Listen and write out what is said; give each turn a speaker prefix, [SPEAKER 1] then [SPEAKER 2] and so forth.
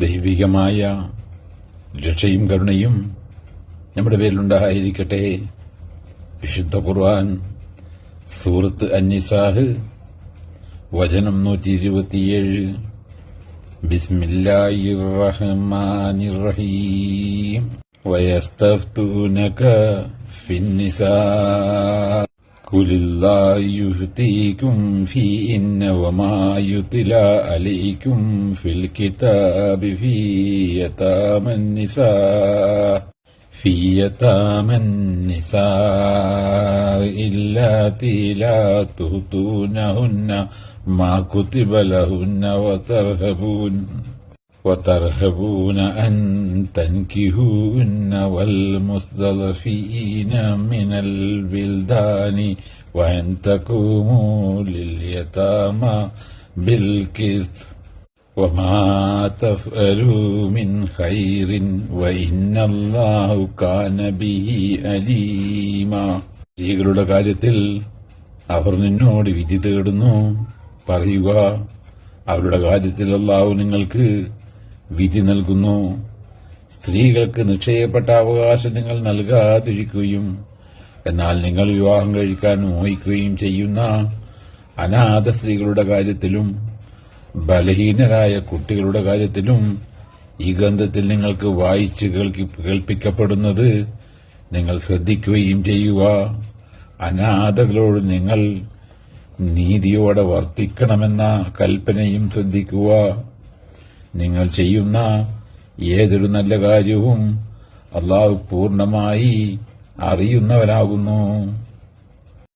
[SPEAKER 1] ദൈവികമായ രക്ഷയും കരുണയും നമ്മുടെ പേരിലുണ്ടായിരിക്കട്ടെ. വിശുദ്ധ ഖുർആൻ സൂറത്ത് അന്നിസാഹ് വചനം 127. ബിസ്മില്ലാഹിർ റഹ്മാനിർ റഹീം. വയസ്തഫ്തൂനക ഫിന്നിസാ ഖുലില്ലാഹു യുഫ്തീകും ഫീഹിന്ന വമാ യുത്ലാ അലൈക്കും ഫിൽ കിതാബി ഫീ യതാമൻ നിസാ ഇല്ലാതി ലാ തുഹ്തൂനഹുന്ന മാ കുതിബ ലഹുന്ന وترهبون أن تنكحوهن والمستضعفين من الولدان وأن تقوموا لليتامى بالقسط وما تفعلوا من خير وإن الله كان به عليما. സ്ത്രീകളുടെ കാര്യത്തിൽ അവർ നിന്നോട് വിധി തേടുന്നു. പറയുക, അവരുടെ കാര്യത്തിൽ അല്ലാഹു നിങ്ങൾക്ക് വിധി നൽകുന്നു. സ്ത്രീകൾക്ക് നിശ്ചയപ്പെട്ട അവകാശം നിങ്ങൾ നൽകാതിരിക്കുകയും എന്നാൽ നിങ്ങൾ വിവാഹം കഴിക്കാൻ മോഹിക്കുകയും ചെയ്യുന്ന അനാഥ സ്ത്രീകളുടെ കാര്യത്തിലും ബലഹീനരായ കുട്ടികളുടെ കാര്യത്തിലും ഈ ഗ്രന്ഥത്തിൽ നിങ്ങൾക്ക് വായിച്ച് കേൾപ്പിക്കപ്പെടുന്നത് നിങ്ങൾ ശ്രദ്ധിക്കുകയും ചെയ്യുക. അനാഥകളോട് നിങ്ങൾ നീതിയോടെ വർത്തിക്കണമെന്ന കൽപ്പനയും ശ്രദ്ധിക്കുക. നിങ്ങൾ ചെയ്യുന്ന ഏതൊരു നല്ല കാര്യവും അല്ലാഹു പൂർണ്ണമായി അറിയുന്നവനാകുന്നു.